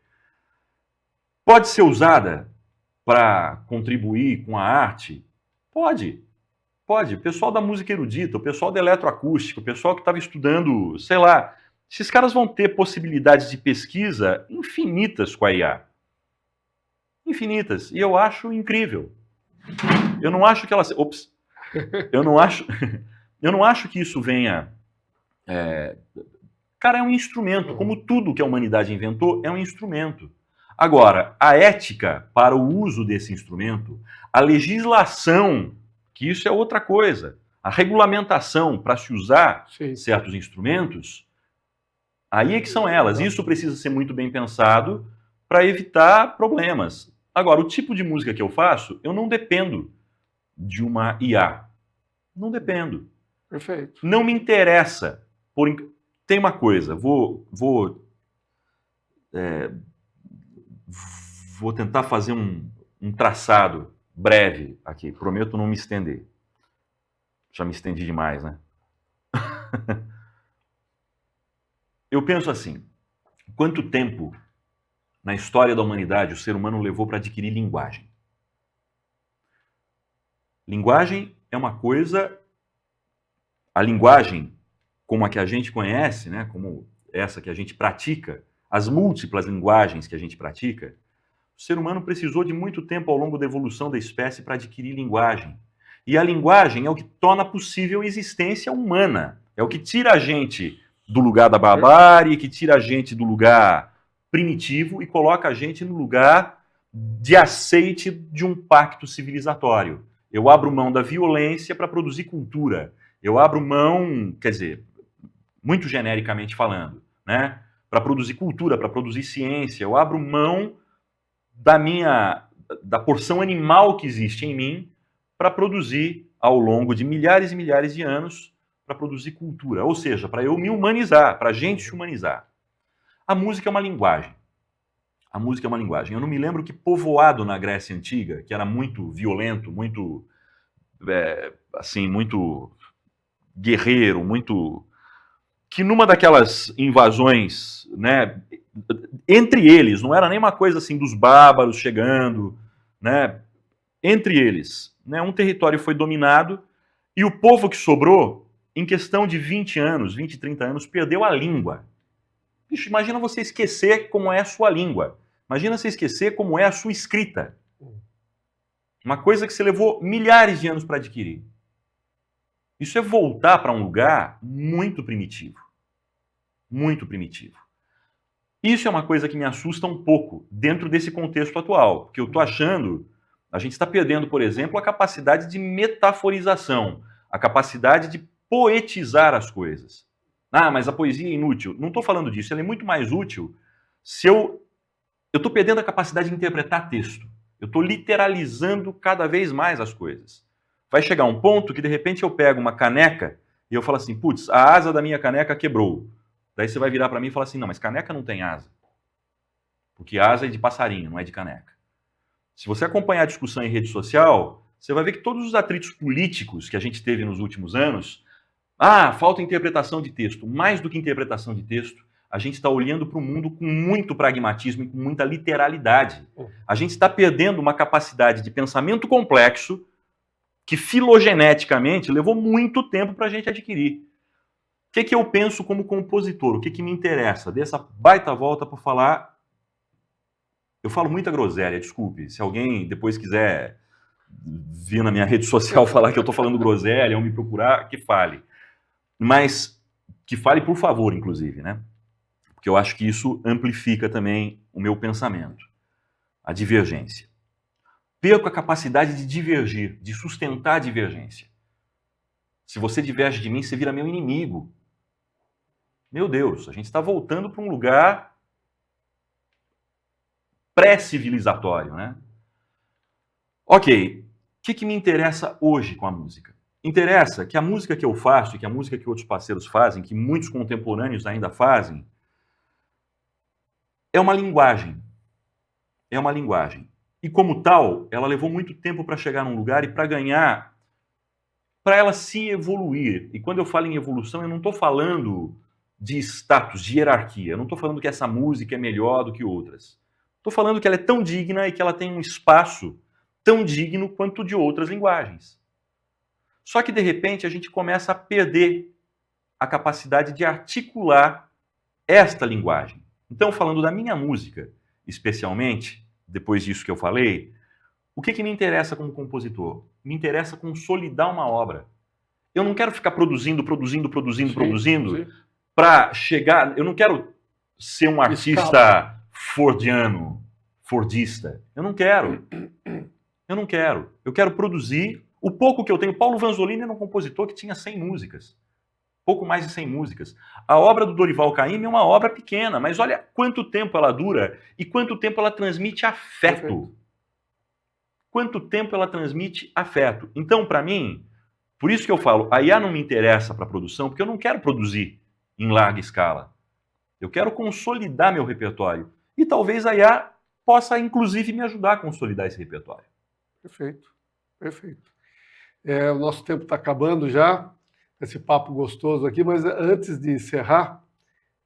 Pode ser usada para contribuir com a arte? Pode. Pode. O pessoal da música erudita, o pessoal da eletroacústica, o pessoal que estava estudando, sei lá, esses caras vão ter possibilidades de pesquisa infinitas com a IA. Infinitas. E eu acho incrível. Eu não acho que ela... Ops. Eu não acho que isso venha... Cara, é um instrumento. Como tudo que a humanidade inventou, é um instrumento. Agora, a ética para o uso desse instrumento, a legislação, que isso é outra coisa, a regulamentação para se usar certos instrumentos, aí é que são elas. Isso precisa ser muito bem pensado para evitar problemas. Agora, o tipo de música que eu faço, eu não dependo de uma IA. Não dependo. Perfeito. Não me interessa. Tem uma coisa, vou tentar fazer um traçado breve aqui. Prometo não me estender. Já me estendi demais, né? Eu penso assim, quanto tempo na história da humanidade o ser humano levou para adquirir linguagem? Linguagem é uma coisa... A linguagem, como a que a gente conhece, né, como essa que a gente pratica, as múltiplas linguagens que a gente pratica, o ser humano precisou de muito tempo ao longo da evolução da espécie para adquirir linguagem. E a linguagem é o que torna possível a existência humana. É o que tira a gente do lugar da barbárie, que tira a gente do lugar primitivo e coloca a gente no lugar de aceite de um pacto civilizatório. Eu abro mão da violência para produzir cultura. Eu abro mão, quer dizer, muito genericamente falando, né? Para produzir cultura, para produzir ciência. Eu abro mão da porção animal que existe em mim para produzir, ao longo de milhares e milhares de anos, para produzir cultura. Ou seja, para eu me humanizar, para a gente se humanizar. A música é uma linguagem. A música é uma linguagem. Eu não me lembro que povoado na Grécia Antiga, que era muito violento, muito, muito guerreiro, muito... que numa daquelas invasões, né, entre eles, não era nem uma coisa assim dos bárbaros chegando, né, entre eles, né, um território foi dominado e o povo que sobrou, em questão de 20 anos, 20, 30 anos, perdeu a língua. Bicho, imagina você esquecer como é a sua língua. Imagina você esquecer como é a sua escrita. Uma coisa que você levou milhares de anos para adquirir. Isso é voltar para um lugar muito primitivo. Muito primitivo. Isso é uma coisa que me assusta um pouco dentro desse contexto atual, porque eu estou achando, a gente está perdendo, por exemplo, a capacidade de metaforização, a capacidade de poetizar as coisas. Ah, mas a poesia é inútil. Não estou falando disso, ela é muito mais útil se eu estou perdendo a capacidade de interpretar texto. Eu estou literalizando cada vez mais as coisas. Vai chegar um ponto que, de repente, eu pego uma caneca e eu falo assim, putz, a asa da minha caneca quebrou. Daí você vai virar para mim e falar assim, não, mas caneca não tem asa. Porque asa é de passarinho, não é de caneca. Se você acompanhar a discussão em rede social, você vai ver que todos os atritos políticos que a gente teve nos últimos anos, falta interpretação de texto. Mais do que interpretação de texto, a gente está olhando para o mundo com muito pragmatismo e com muita literalidade. A gente está perdendo uma capacidade de pensamento complexo que filogeneticamente levou muito tempo para a gente adquirir. O que eu penso como compositor? O que me interessa? Dei essa baita volta para falar... Eu falo muita groselha, desculpe. Se alguém depois quiser vir na minha rede social falar que eu estou falando groselha ou me procurar, que fale. Mas que fale por favor, inclusive, né? Porque eu acho que isso amplifica também o meu pensamento. A divergência. Perco a capacidade de divergir, de sustentar a divergência. Se você diverge de mim, você vira meu inimigo. Meu Deus, a gente está voltando para um lugar pré-civilizatório, né? Ok, que me interessa hoje com a música? Interessa que a música que eu faço, e que a música que outros parceiros fazem, que muitos contemporâneos ainda fazem, é uma linguagem. É uma linguagem. E como tal, ela levou muito tempo para chegar num lugar e para ganhar, para ela se evoluir. E quando eu falo em evolução, eu não estou falando de status, de hierarquia. Eu não estou falando que essa música é melhor do que outras. Estou falando que ela é tão digna e que ela tem um espaço tão digno quanto de outras linguagens. Só que, de repente, a gente começa a perder a capacidade de articular esta linguagem. Então, falando da minha música, especialmente, depois disso que eu falei, o que me interessa como compositor? Me interessa consolidar uma obra. Eu não quero ficar produzindo Sim. para chegar... Eu não quero ser um artista fordiano, fordista. Eu não quero. Eu quero produzir o pouco que eu tenho. Paulo Vanzolini era um compositor que tinha 100 músicas. Pouco mais de 100 músicas. A obra do Dorival Caymmi é uma obra pequena, mas olha quanto tempo ela dura e quanto tempo ela transmite afeto. Perfeito. Quanto tempo ela transmite afeto. Então, para mim, por isso que eu falo, a IA não me interessa para produção, porque eu não quero produzir em larga escala. Eu quero consolidar meu repertório. E talvez a IA possa, inclusive, me ajudar a consolidar esse repertório. Perfeito, perfeito. O nosso tempo está acabando já, esse papo gostoso aqui, mas antes de encerrar,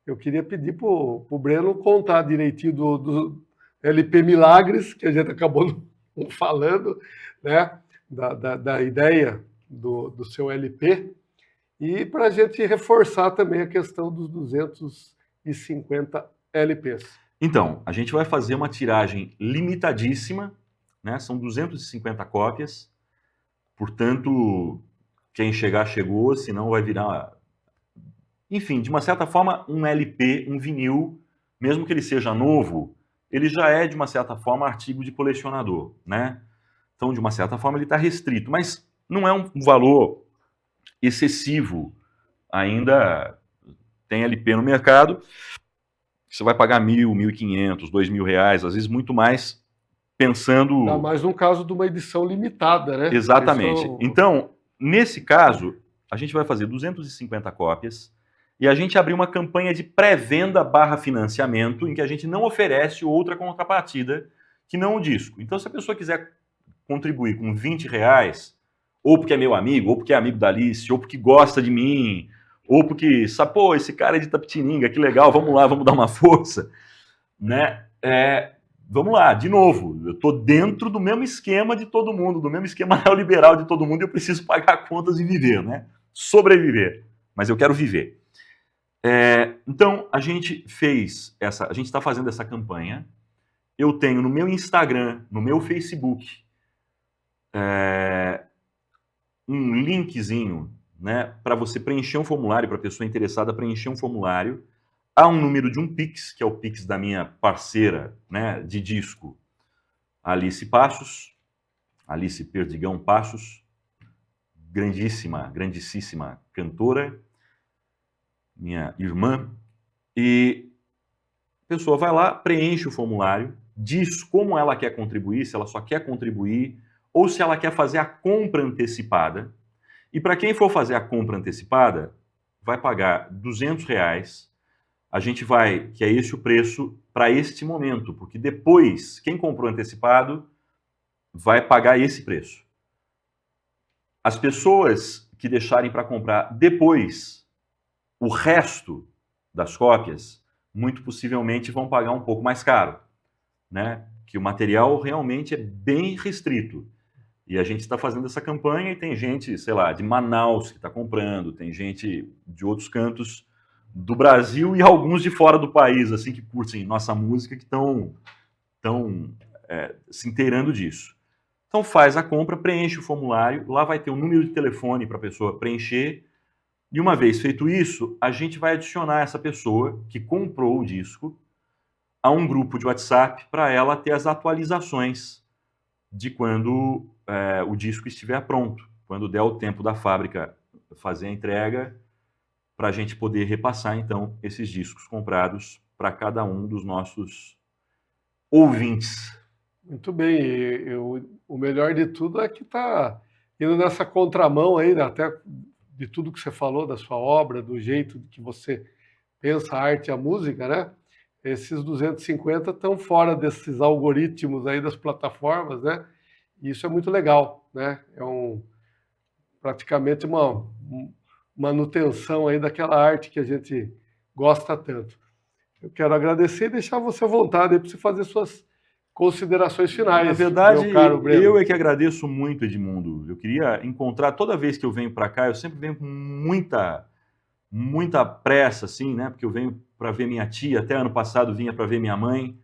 eu queria pedir para o Breno contar direitinho do LP Milagres, que a gente acabou não falando, né? Da ideia do seu LP, e para a gente reforçar também a questão dos 250 LPs. Então, a gente vai fazer uma tiragem limitadíssima, né? São 250 cópias, portanto, quem chegar, chegou, senão vai virar... Enfim, de uma certa forma, um LP, um vinil, mesmo que ele seja novo, ele já é, de uma certa forma, artigo de colecionador, né? Então, de uma certa forma, ele está restrito, mas não é um valor excessivo. Ainda tem LP no mercado, você vai pagar R$1.000, R$1.500, R$2.000, às vezes muito mais, pensando... Ainda mais no caso de uma edição limitada, né? Exatamente. Então, nesse caso, a gente vai fazer 250 cópias e a gente abriu uma campanha de pré-venda / financiamento em que a gente não oferece outra contrapartida que não o disco. Então, se a pessoa quiser contribuir com R$20, ou porque é meu amigo, ou porque é amigo da Alice, ou porque gosta de mim, ou porque, sabe, pô, esse cara é de Tapetininga, que legal, vamos lá, vamos dar uma força, né? Vamos lá, de novo, eu estou dentro do mesmo esquema de todo mundo, do mesmo esquema neoliberal de todo mundo, e eu preciso pagar contas e viver, né? Sobreviver, mas eu quero viver. Então, a gente está fazendo essa campanha. Eu tenho no meu Instagram, no meu Facebook, um linkzinho, né, para você preencher um formulário, para a pessoa interessada preencher um formulário. Há um número de um Pix, que é o Pix da minha parceira, né, de disco, Alice Passos, Alice Perdigão Passos, grandíssima cantora, minha irmã, e a pessoa vai lá, preenche o formulário, diz como ela quer contribuir, se ela só quer contribuir, ou se ela quer fazer a compra antecipada. E para quem for fazer a compra antecipada, vai pagar R$200. A gente vai, que é esse o preço para este momento, porque depois, quem comprou antecipado vai pagar esse preço. As pessoas que deixarem para comprar depois o resto das cópias, muito possivelmente vão pagar um pouco mais caro, né? Que o material realmente é bem restrito. E a gente está fazendo essa campanha e tem gente, sei lá, de Manaus que está comprando, tem gente de outros cantos do Brasil e alguns de fora do país, assim, que curtem nossa música, que estão se inteirando disso. Então faz a compra, preenche o formulário, lá vai ter um número de telefone para a pessoa preencher, e uma vez feito isso, a gente vai adicionar essa pessoa que comprou o disco a um grupo de WhatsApp para ela ter as atualizações de quando o disco estiver pronto, quando der o tempo da fábrica fazer a entrega, para a gente poder repassar, então, esses discos comprados para cada um dos nossos ouvintes. Muito bem, o melhor de tudo é que está indo nessa contramão aí, né, até de tudo que você falou, da sua obra, do jeito que você pensa a arte e a música, né? Esses 250 estão fora desses algoritmos aí das plataformas, né? E isso é muito legal, né? É praticamente uma manutenção aí daquela arte que a gente gosta tanto. Eu quero agradecer e deixar você à vontade aí para você fazer suas considerações Na finais, verdade, meu caro eu Breno. é que agradeço muito, Edmundo. Eu queria encontrar, toda vez que eu venho para cá, eu sempre venho com muita pressa, assim, né? Porque eu venho para ver minha tia, até ano passado vinha para ver minha mãe,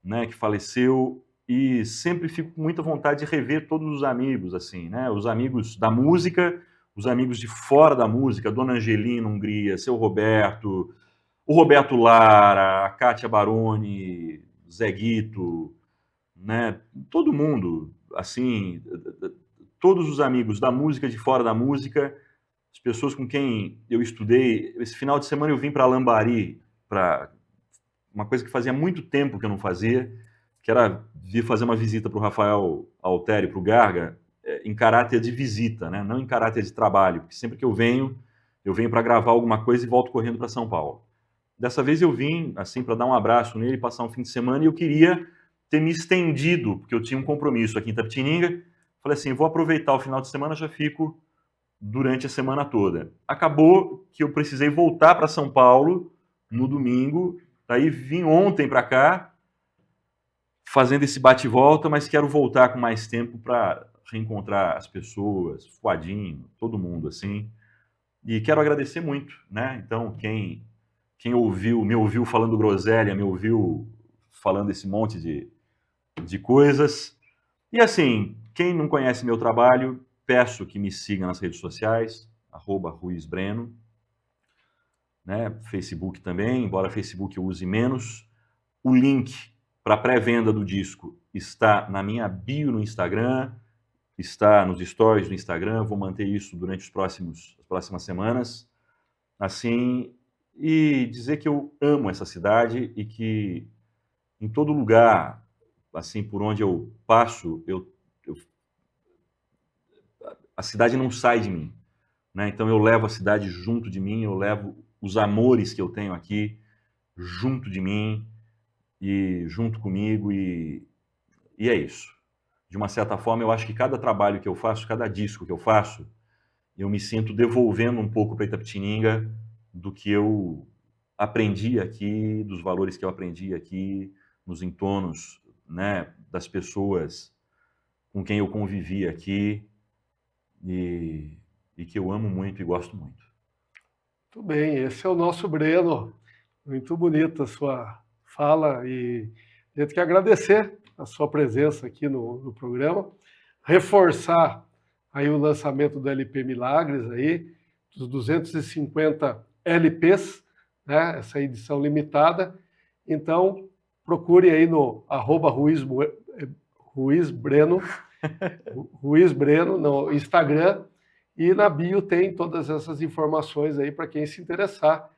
né, que faleceu, e sempre fico com muita vontade de rever todos os amigos, assim, né? Os amigos da música, os amigos de fora da música, Dona Angelina Hungria, seu Roberto, o Roberto Lara, a Kátia Baroni, Zé Guito, né? Todo mundo, assim, todos os amigos da música, de fora da música, as pessoas com quem eu estudei. Esse final de semana eu vim para Lambari, para uma coisa que fazia muito tempo que eu não fazia, que era vir fazer uma visita para o Rafael Alteri, para o Garga, em caráter de visita, né? Não em caráter de trabalho, porque sempre que eu venho para gravar alguma coisa e volto correndo para São Paulo. Dessa vez eu vim, assim, para dar um abraço nele, passar um fim de semana, e eu queria ter me estendido, porque eu tinha um compromisso aqui em Itapetininga. Falei assim, vou aproveitar o final de semana, já fico durante a semana toda. Acabou que eu precisei voltar para São Paulo no domingo, daí vim ontem para cá, fazendo esse bate-volta, mas quero voltar com mais tempo para reencontrar as pessoas, Fuadinho, todo mundo, assim. E quero agradecer muito, né? Então, quem ouviu, me ouviu falando groselha, me ouviu falando esse monte de coisas. E assim, quem não conhece meu trabalho, peço que me siga nas redes sociais, @RuizBreno, né? Facebook também, embora Facebook eu use menos. O link para pré-venda do disco está na minha bio no Instagram, está nos stories do Instagram, vou manter isso durante as próximas semanas. Assim, e dizer que eu amo essa cidade e que em todo lugar, assim, por onde eu passo, a cidade não sai de mim, né? Então eu levo a cidade junto de mim, eu levo os amores que eu tenho aqui junto de mim e junto comigo, e é isso. De uma certa forma, eu acho que cada trabalho que eu faço, cada disco que eu faço, eu me sinto devolvendo um pouco para Itapetininga do que eu aprendi aqui, dos valores que eu aprendi aqui, nos entornos, né, das pessoas com quem eu convivi aqui, e que eu amo muito e gosto muito. Muito bem, esse é o nosso Breno. Muito bonita a sua fala e a gente quer agradecer a sua presença aqui no programa, reforçar aí o lançamento do LP Milagres aí, dos 250 LPs, né, essa edição limitada. Então, procure aí no @RuizBreno, Ruiz Breno no Instagram, e na bio tem todas essas informações aí para quem se interessar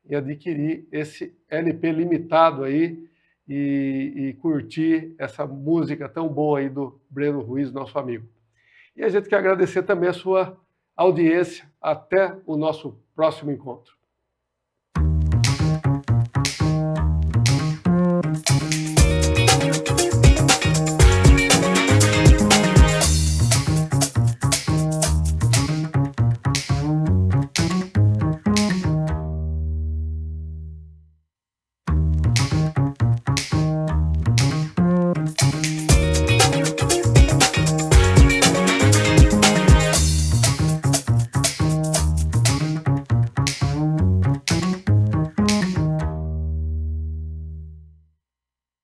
em adquirir esse LP limitado aí e curtir essa música tão boa aí do Breno Ruiz, nosso amigo. E a gente quer agradecer também a sua audiência. Até o nosso próximo encontro.